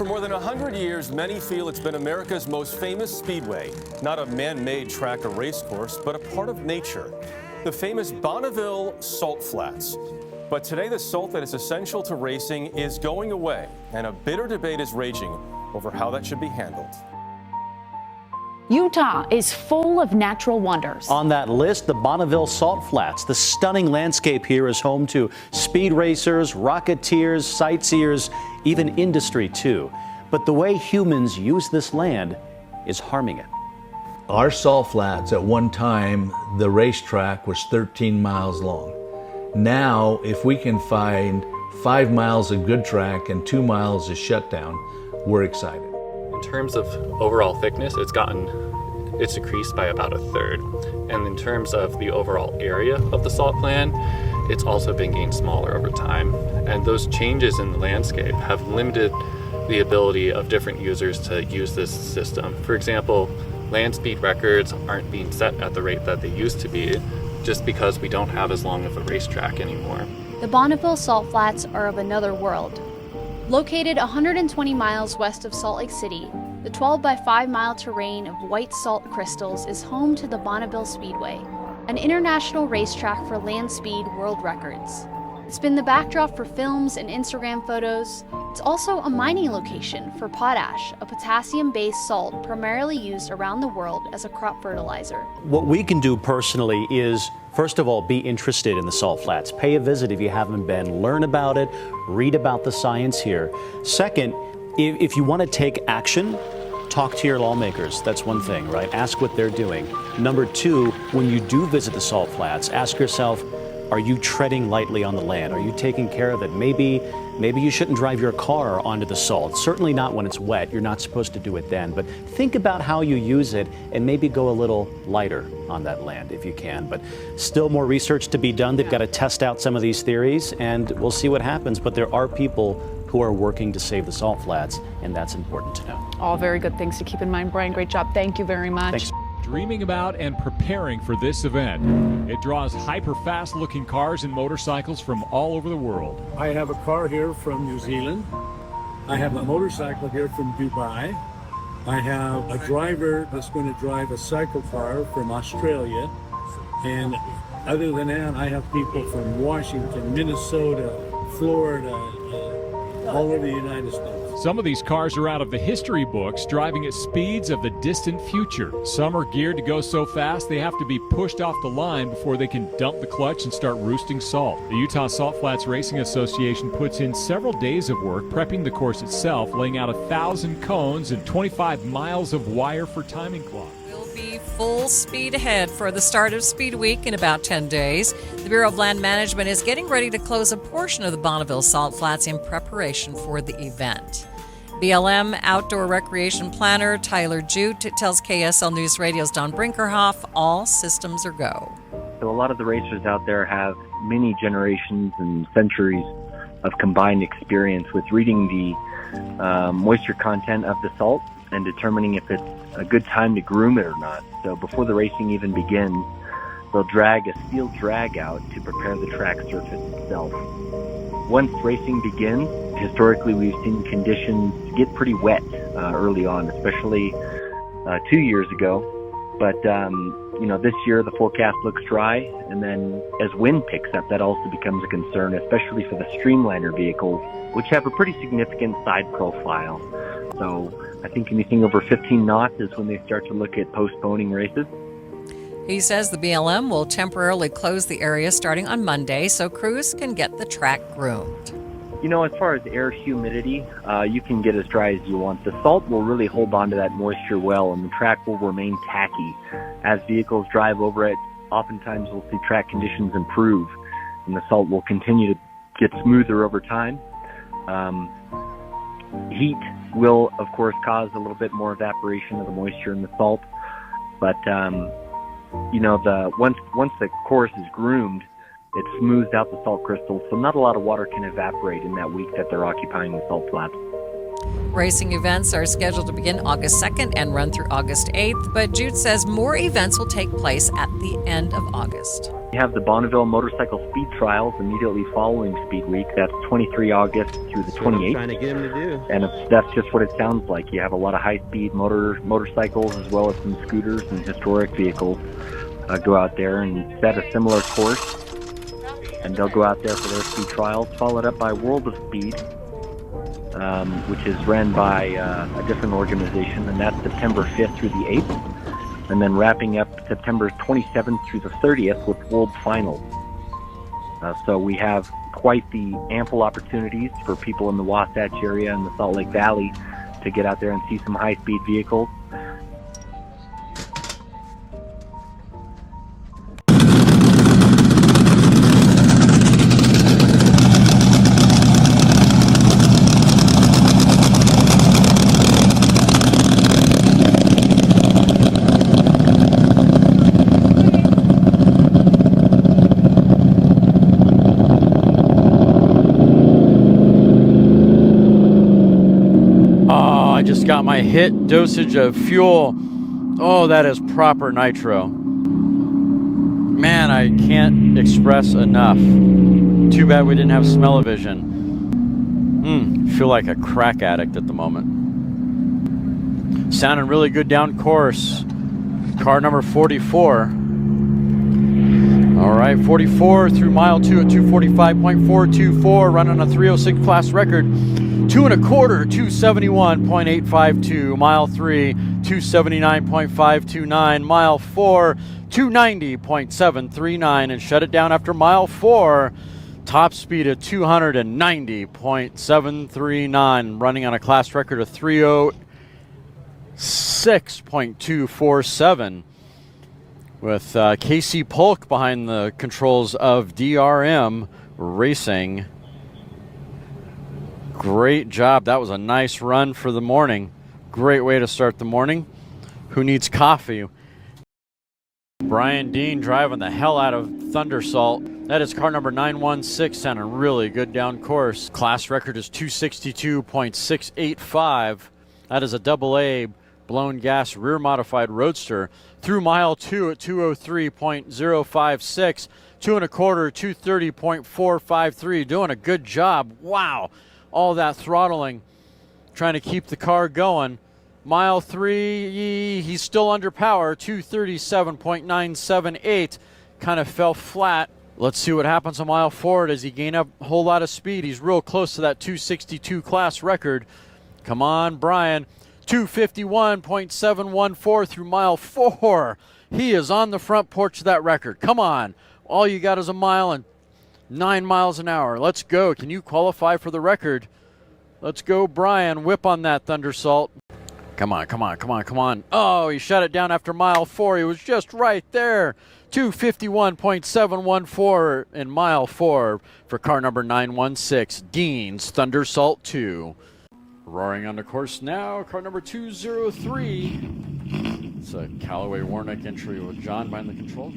For more than 100 years, many feel it's been America's most famous speedway. Not a man-made track or race course, but a part of nature. The famous Bonneville Salt Flats. But today, the salt that is essential to racing is going away, and a bitter debate is raging over how that should be handled. Utah is full of natural wonders. On that list, the Bonneville Salt Flats. The stunning landscape here is home to speed racers, rocketeers, sightseers, even industry too. But the way humans use this land is harming it. Our salt flats, at one time, the racetrack was 13 miles long. Now, if we can find 5 miles of good track and 2 miles of shutdown, we're excited. In terms of overall thickness, it's decreased by about a third. And in terms of the overall area of the salt plan, it's also been getting smaller over time. And those changes in the landscape have limited the ability of different users to use this system. For example, land speed records aren't being set at the rate that they used to be, just because we don't have as long of a racetrack anymore. The Bonneville Salt Flats are of another world. Located 120 miles west of Salt Lake City, the 12 by 5 mile terrain of white salt crystals is home to the Bonneville Speedway, an international racetrack for land speed world records. It's been the backdrop for films and Instagram photos. It's also a mining location for potash, a potassium-based salt primarily used around the world as a crop fertilizer. What we can do personally is, first of all, be interested in the salt flats. Pay a visit if you haven't been. Learn about it. Read about the science here. Second, if you want to take action, talk to your lawmakers. That's one thing, right? Ask what they're doing. Number two, when you do visit the salt flats, ask yourself, are you treading lightly on the land? Are you taking care of it? Maybe you shouldn't drive your car onto the salt. Certainly not when it's wet. You're not supposed to do it then. But think about how you use it and maybe go a little lighter on that land if you can. But still more research to be done. They've got to test out some of these theories and we'll see what happens. But there are people who are working to save the salt flats, and that's important to know. All very good things to keep in mind. Brian, great job. Thank you very much. Thanks. Dreaming about and preparing for this event. It draws hyper-fast looking cars and motorcycles from all over the world. I have a car here from New Zealand. I have a motorcycle here from Dubai. I have a driver that's going to drive a cycle car from Australia. And other than that, I have people from Washington, Minnesota, Florida, all over the United States. Some of these cars are out of the history books, driving at speeds of the distant future. Some are geared to go so fast they have to be pushed off the line before they can dump the clutch and start roosting salt. The Utah Salt Flats Racing Association puts in several days of work prepping the course itself, laying out 1,000 cones and 25 miles of wire for timing clocks. Be full speed ahead for the start of Speed Week in about 10 days. The Bureau of Land Management is getting ready to close a portion of the Bonneville Salt Flats in preparation for the event. BLM Outdoor Recreation Planner Tyler Jute tells KSL News Radio's Don Brinkerhoff all systems are go. So a lot of the racers out there have many generations and centuries of combined experience with reading the moisture content of the salt and determining if it's a good time to groom it or not. So before the racing even begins, they'll drag a steel drag out to prepare the track surface itself. Once racing begins, historically we've seen conditions get pretty wet early on, especially 2 years ago. But this year the forecast looks dry, and then as wind picks up, that also becomes a concern, especially for the streamliner vehicles, which have a pretty significant side profile. So I think anything over 15 knots is when they start to look at postponing races. He says the BLM will temporarily close the area starting on Monday so crews can get the track groomed. As far as air humidity, you can get as dry as you want. The salt will really hold on to that moisture well, and the track will remain tacky. As vehicles drive over it, oftentimes we'll see track conditions improve, and the salt will continue to get smoother over time. Heat will, of course, cause a little bit more evaporation of the moisture in the salt, but once the course is groomed, it smooths out the salt crystals, so not a lot of water can evaporate in that week that they're occupying the salt flats. Racing events are scheduled to begin August 2nd and run through August 8th, but Jude says more events will take place at the end of August. We have the Bonneville Motorcycle Speed Trials immediately following Speed Week. That's 23 August through the 28th. Trying to get him to do. And that's just what it sounds like. You have a lot of high-speed motorcycles as well as some scooters and historic vehicles go out there and set a similar course. And they'll go out there for their speed trials, followed up by World of Speed, which is ran by a different organization, and that's September 5th through the 8th. And then wrapping up September 27th through the 30th with World Finals. So we have quite the ample opportunities for people in the Wasatch area and the Salt Lake Valley to get out there and see some high-speed vehicles. Got my hit dosage of fuel. Oh, that is proper nitro. Man, I can't express enough. Too bad we didn't have smell-o-vision. Feel like a crack addict at the moment. Sounding really good down course. Car number 44. All right, 44 through mile 2 at 245.424, running a 306 class record. 2 1/4, 271.852. Mile 3, 279.529. Mile 4, 290.739. And shut it down after mile 4. Top speed at 290.739. Running on a class record of 306.247. With Casey Polk behind the controls of DRM Racing. Great job. That was a nice run for the morning. Great way to start the morning. Who needs coffee? Brian Dean driving the hell out of Thunder Salt. That is car number 916, sounding really good down course. Class record is 262.685. That is a AA blown gas rear modified roadster. Through mile 2 at 203.056. 2 1/4, 230.453. Doing a good job. Wow. All that throttling, trying to keep the car going. Mile 3, he's still under power, 237.978. Kind of fell flat. Let's see what happens on mile 4. Does he gain up a whole lot of speed? He's real close to that 262 class record. Come on, Brian. 251.714 through mile 4. He is on the front porch of that record. Come on. All you got is a mile and 9 miles an hour. Let's go. Can you qualify for the record? Let's go, Brian. Whip on that Thunder Salt. Come on, come on, come on, come on. Oh, he shut it down after mile 4. He was just right there. 251.714 in mile 4 for car number 916, Dean's Thunder Salt 2. Roaring on the course now, car number 203. It's a Callaway Warnick entry with John behind the controls.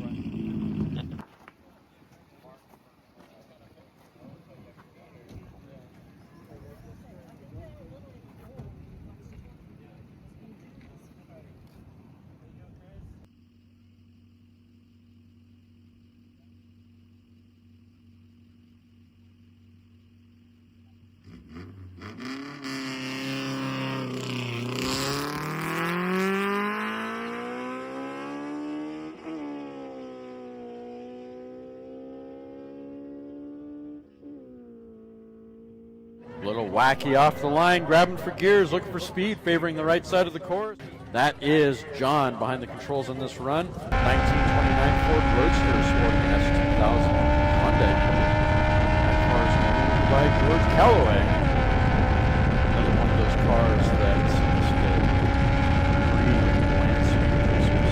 Little wacky off the line, grabbing for gears, looking for speed, favoring the right side of the course. That is John behind the controls on this run. 1929 Ford Roadster sporting an S.c.t.a. Honda. That car is owned by George Callaway. Another one of those cars that seems to breed landscape racers.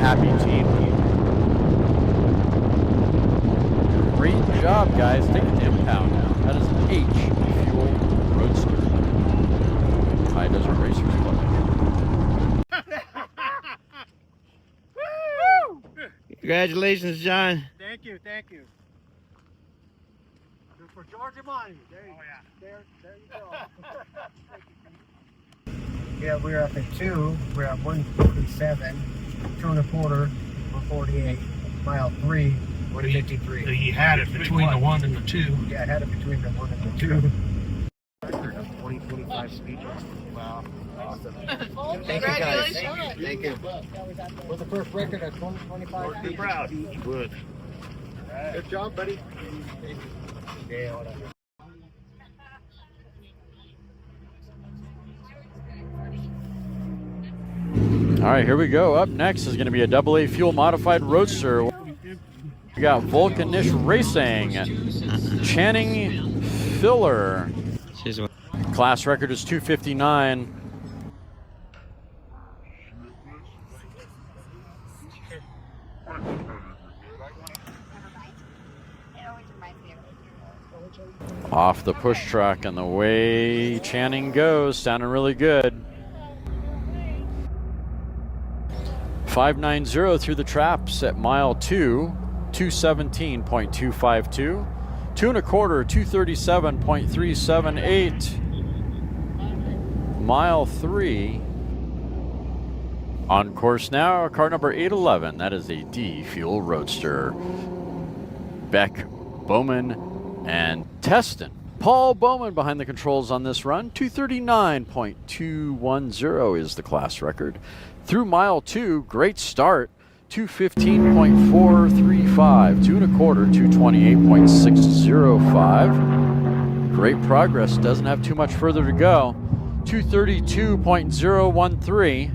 happy team. Great job, guys. Take it to impound now. That is an H Fuel Roadster. High Desert Racers Club. Congratulations, John. Thank you, thank you. For George Callaway. There you go. Yeah, we're up at 2. We're at 147, 2 1/4, 148. Mile 3, 153. So you had it between the 1 and the 2. Yeah, I had it between the 1 and the 2. 2025 speed. Wow. Awesome. Thank you guys. Thank you. What's the first record at 2025? Be proud. Good. Good job, buddy. Yeah, whatever. All right, here we go. Up next is going to be a AA fuel modified roadster. We got Vulcanish Racing, Channing Filler. Class record is 259. Off the push track, and the way Channing goes, sounding really good. 590 through the traps at mile 2, 217.252. 2 1/4, 237.378. Mile 3. On course now, car number 811. That is a D Fuel Roadster. Beck, Bowman, and Teston. Paul Bowman behind the controls on this run. 239.210 is the class record. Through mile 2, great start. 215.435. 2 1/4, 228.605. Great progress. Doesn't have too much further to go. 232.013.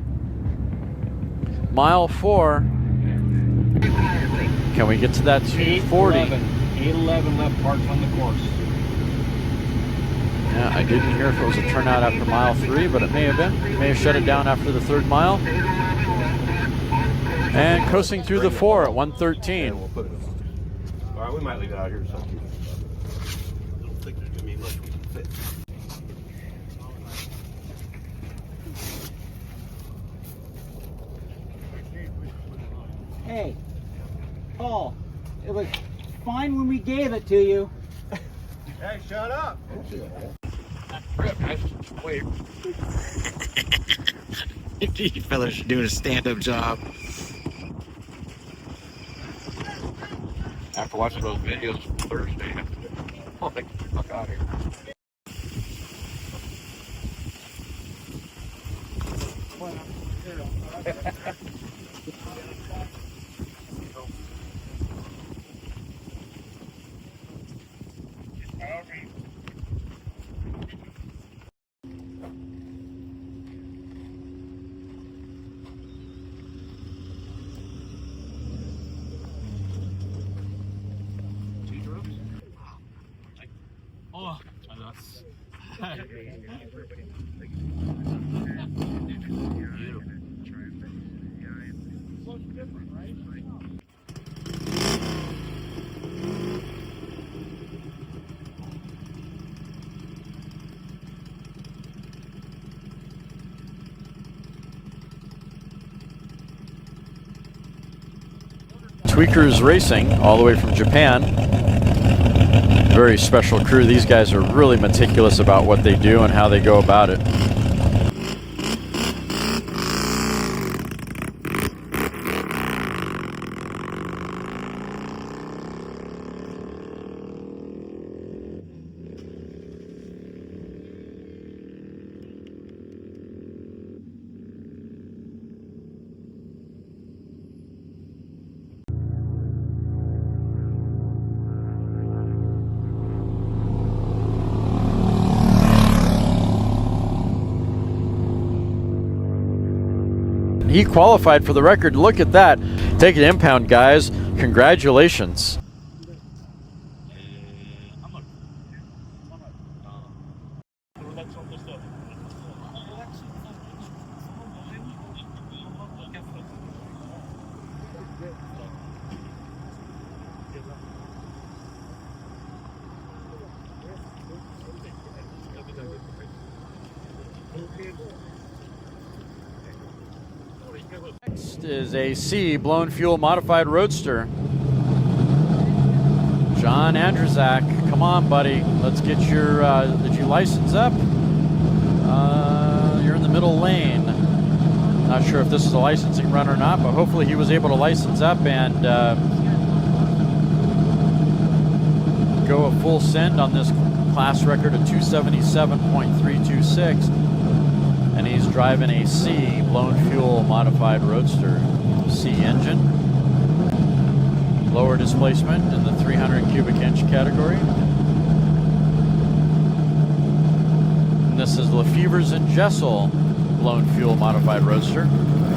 Mile 4. Can we get to that 240? 811 left parts on the course. Yeah, I didn't hear if it was a turnout after mile 3, but it may have been. May have shut it down after the 3rd mile. And coasting through the 4 at 113. All right, we might leave it out here. So. I don't think there's going to be much we can fit. Hey, Paul, it was fine when we gave it to you. Hey, shut up. Wait. You fellas are doing a stand-up job. After watching those videos from Thursday, I'll get the fuck out of here. Oh, that's... Tweakers Racing, all the way from Japan. Very special crew. These guys are really meticulous about what they do and how they go about it. He qualified for the record. Look at that. Take an impound, guys. Congratulations. Next is a C blown fuel modified roadster. John Andrzak, come on, buddy. Let's get your, did you license up? You're in the middle lane. Not sure if this is a licensing run or not, but hopefully he was able to license up and go a full send on this class record of 277.326. And he's driving a C blown fuel modified roadster. C engine. Lower displacement in the 300 cubic inch category. And this is LeFevers and Jesel blown fuel modified roadster.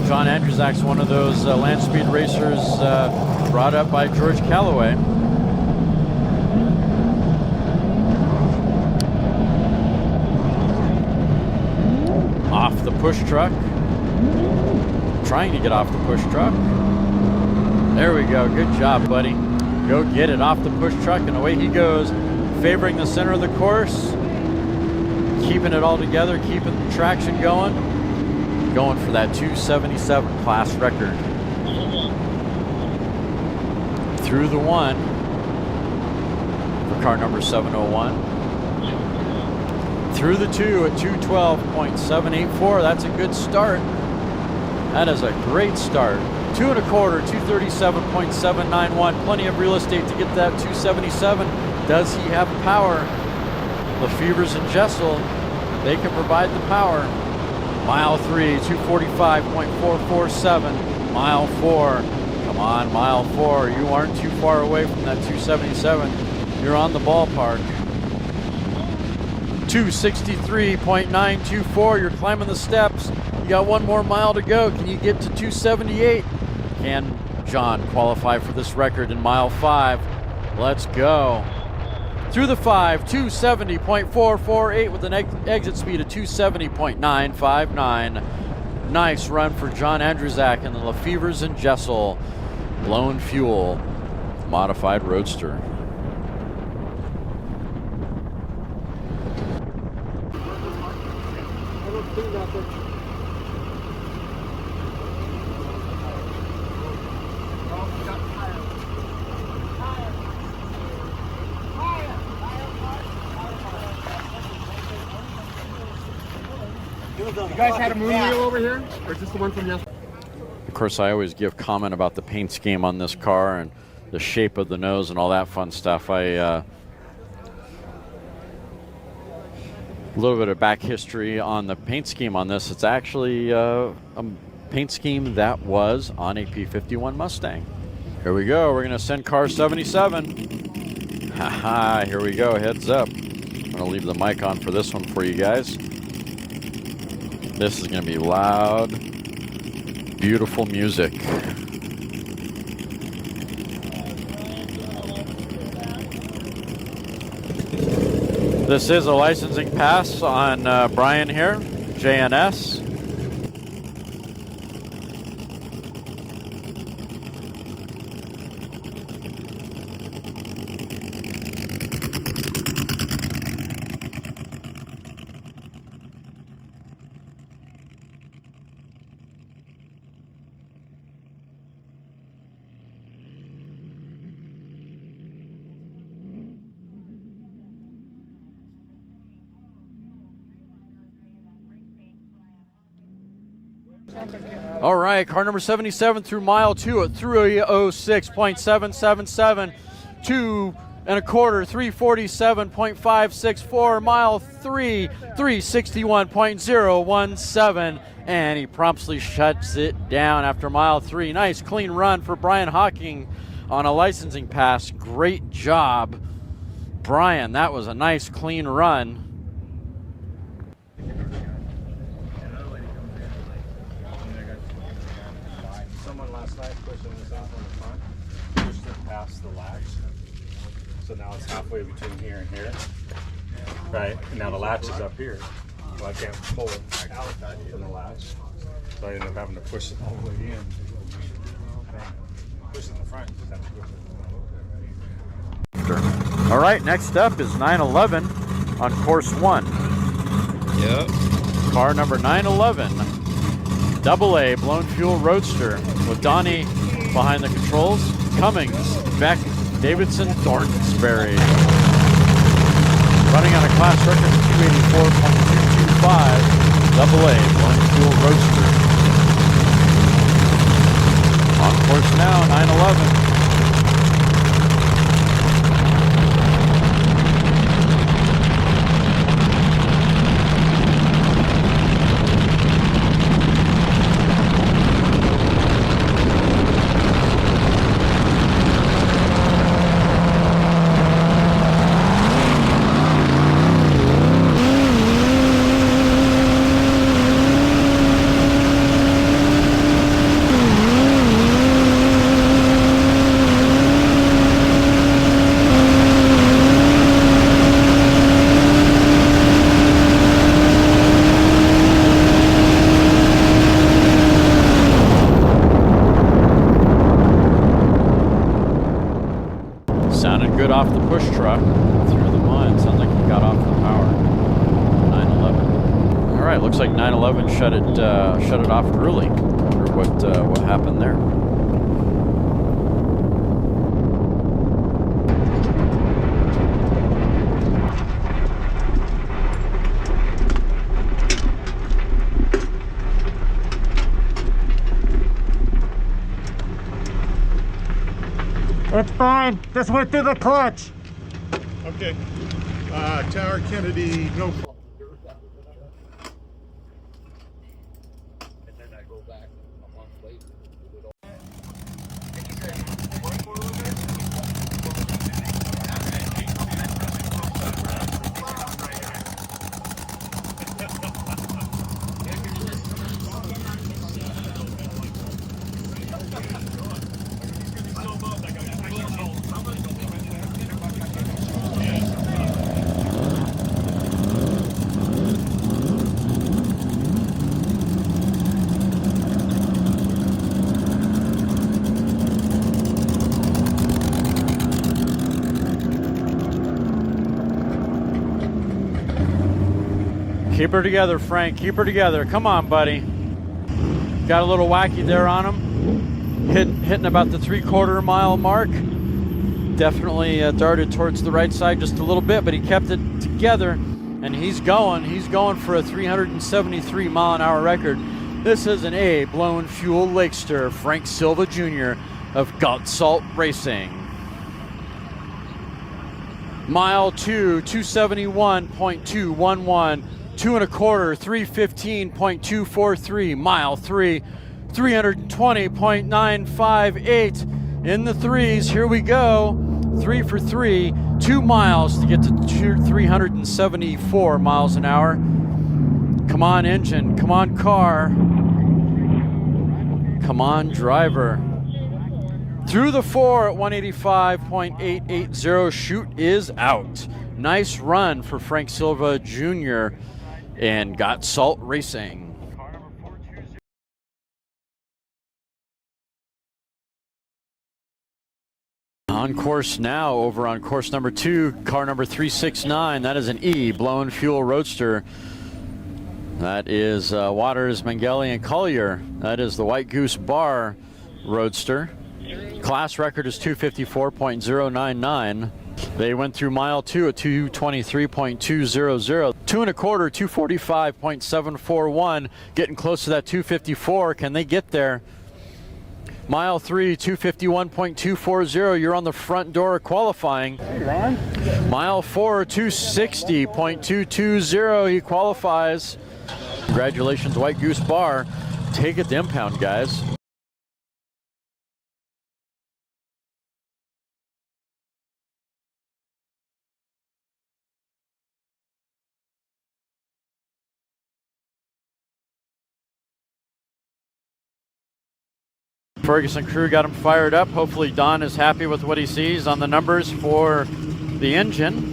John Andrzak's one of those land speed racers brought up by George Callaway. Off the push truck. Trying to get off the push truck. There we go. Good job, buddy. Go get it off the push truck, and away he goes, favoring the center of the course, keeping it all together, keeping the traction going for that 277 class record. Through the one for car number 701. Through the two at 212.784. That's a good start. That is a great start. 2 1/4, 237.791. Plenty of real estate to get that 277. Does he have power? LeFevers and Jesel, they can provide the power. Mile 3, 245.447. Mile 4, come on, mile 4. You aren't too far away from that 277. You're on the ballpark. 263.924. You're climbing the steps. You got one more mile to go. Can you get to 278? Can John qualify for this record in mile 5? Let's go. Through the 5, 270.448 with an exit speed of 270.959. Nice run for John Andrzak and the LeFevers and Jesel blown fuel modified roadster. You guys had a moon wheel over here, or just the one from yesterday? Of course, I always give comment about the paint scheme on this car and the shape of the nose and all that fun stuff. A little bit of back history on the paint scheme on this. It's actually a paint scheme that was on a P51 Mustang. Here we go. We're going to send car 77. Haha, here we go. Heads up. I'm going to leave the mic on for this one for you guys. This is going to be loud, beautiful music. This is a licensing pass on Brian here, JNS. All right, car number 77 through mile 2 at 306.777. 2 1/4, 347.564. Mile 3, 361.017. And he promptly shuts it down after mile 3. Nice clean run for Brian Hawking on a licensing pass. Great job, Brian. That was a nice clean run. Past the latch, so now it's halfway between here and here, right? And now the latch is up here, so I can't pull it out from the latch, so I end up having to push it all the way in. Push it in the front. All right, next up is 911 on course 1. Yep. car number 911, AA blown fuel roadster with Donnie behind the controls. Cummings, Beck, Davidson, Thorntonsberry. Running on a class record of 284.225, AA blown fuel roadster. On course now, 911. Sounded good off the push truck through the mud. Sounds like he got off the power. 911. All right, looks like 911 shut it off early. Wonder what happened there. It's fine. Just went through the clutch. Okay. Tower Kennedy, no problem. And then I go back a month later. Keep her together, Frank. Keep her together. Come on, buddy. Got a little wacky there on him. Hitting about the 3/4 mile mark. Definitely darted towards the right side just a little bit, but he kept it together, and he's going for a 373 mile an hour record. This is an A blown fuel Lakester, Frank Silva Jr. of Salt Racing. Mile 2, 271.211. 2 1/4, 315.243. Mile 3, 320.958. In the threes, here we go. 3 for 3, 2 miles to get to 374 miles an hour. Come on, engine. Come on, car. Come on, driver. Through the 4 at 185.880. Chute is out. Nice run for Frank Silva Jr. and Salt Racing. On course now, over on course number 2, car number 369. That is an E blown fuel roadster. That is Waters, Mangeli, and Collier. That is the White Goose Bar roadster. Class record is 254.099. They went through mile 2 at 223.200. 2 1/4, 245.741. Getting close to that 254. Can they get there? Mile 3, 251.240. You're on the front door of qualifying. Mile 4, 260.220. He qualifies. Congratulations, White Goose Bar. Take it to impound, guys. Ferguson crew got him fired up. Hopefully Don is happy with what he sees on the numbers for the engine.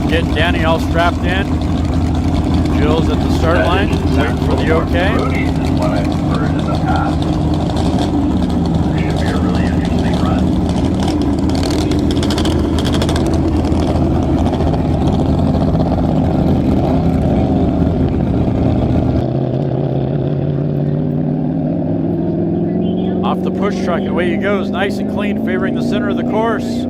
Getting Danny all strapped in. Jill Jessel's at the start line, waiting for the okay. Should be a really interesting run. Off the push truck, and away he goes, nice and clean, favoring the center of the course.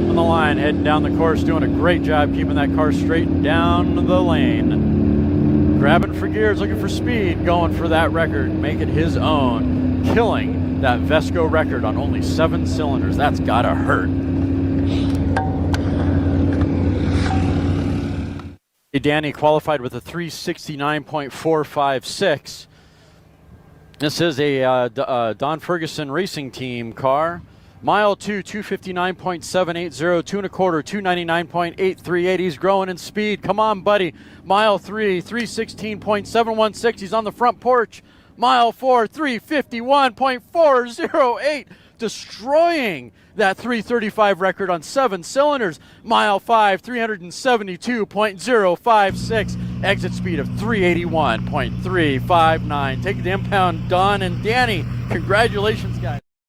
On the line, heading down the course, doing a great job keeping that car straight and down the lane. Grabbing for gears, looking for speed, going for that record, make it his own, killing that Vesco record on only 7 cylinders. That's gotta hurt. Danny qualified with a 369.456. This is a Don Ferguson Racing Team car. Mile 2, 259.780, 2 1/4, 299.838. He's growing in speed. Come on, buddy. Mile 3, 316.716. He's on the front porch. Mile 4, 351.408. Destroying that 335 record on 7 cylinders. Mile 5, 372.056. Exit speed of 381.359. Take the impound, Don and Danny. Congratulations, guys.